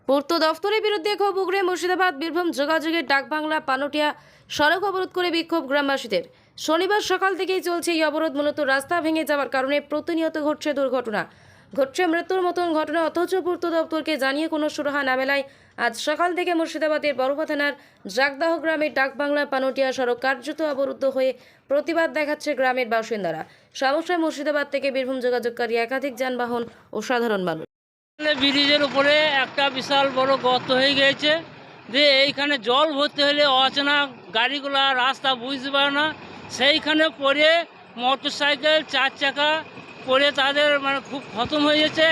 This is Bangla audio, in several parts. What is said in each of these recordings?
পূর্ত দফতরের বিরুদ্ধে ক্ষোভ উগরে মুর্শিদাবাদ বীরভূম যোগাযোগের ডাকবাংলা পানোটিয়া সড়ক অবরোধ করে বিক্ষোভ গ্রামবাসীদের। শনিবার সকাল থেকেই চলছে এই অবরোধ। মূলত রাস্তা ভেঙে যাওয়ার কারণে প্রতিনিয়ত ঘটছে দুর্ঘটনা, ঘটছে মৃত্যুর মতন ঘটনা। অথচ পূর্ত দপ্তরকে জানিয়ে কোনো সুরাহা না মেলায় আজ সকাল থেকে মুর্শিদাবাদের বড়পা থানার জাগদাহ গ্রামের ডাকবাংলা পানোটিয়া সড়ক কার্যত অবরুদ্ধ হয়ে প্রতিবাদ দেখাচ্ছে গ্রামের বাসিন্দারা। সমস্যায় মুর্শিদাবাদ থেকে বীরভূম যোগাযোগকারী একাধিক যানবাহন ও সাধারণ মানুষ। ব্রিজের উপরে একটা বিশাল বড় গর্ত হয়ে গিয়েছে, যে এইখানে জল ভর্তি হলে অচেনা গাড়িগুলা রাস্তা বুঝতে পারে না, সেইখানে পড়ে মোটর সাইকেল 4 চাকা পড়ে তাদের মানে খুব খতম হয়ে গেছে।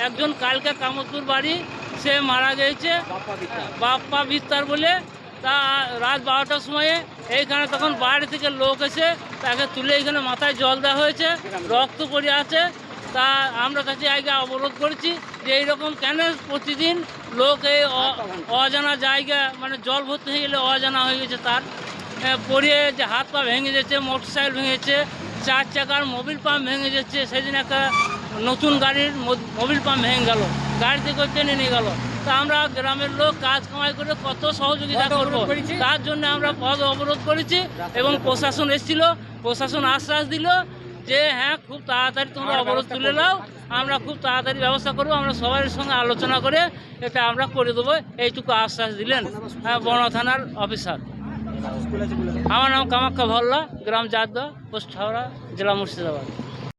একজন কালকে কামতপুর বাড়ি, সে মারা গিয়েছে, বাপ্পা বিস্তার বলে। তা রাত 12টার সময়ে এইখানে তখন বাইরে থেকে লোক এসে তাকে তুলে এইখানে মাথায় জল দেওয়া হয়েছে, রক্ত পড়ে আছে। তা আমরা কাছে আগে অবরোধ করেছি যে এইরকম কেন প্রতিদিন লোক এই অজানা জায়গা মানে জল ভর্তি হয়ে গেলে অজানা হয়ে গেছে, তার পড়িয়ে যে হাত পা ভেঙে যাচ্ছে, মোটর সাইকেল ভেঙেছে, 4 চাকার মোবিল পাম্প ভেঙে যাচ্ছে। সেদিন একটা নতুন গাড়ির মোবিল পাম্প ভেঙে গেল, গাড়ি থেকে টেনে নিয়ে গেল। তা আমরা গ্রামের লোক কাজ কামাই করে কত সহযোগিতা করবো, তার জন্য আমরা পথ অবরোধ করেছি। এবং প্রশাসন এসেছিল, প্রশাসন আশ্বাস দিল যে হ্যাঁ খুব তাড়াতাড়ি তোমরা অবরোধ তুলে নাও, আমরা খুব তাড়াতাড়ি ব্যবস্থা করবো, আমরা সবার সঙ্গে আলোচনা করে এটা আমরা করে দেবো, এইটুকু আশ্বাস দিলেন বন থানার অফিসার। আমার নাম কামাখ্যা ভল্লা, গ্রাম জাগদা, পোস্ট হাওড়া, জেলা মুর্শিদাবাদ।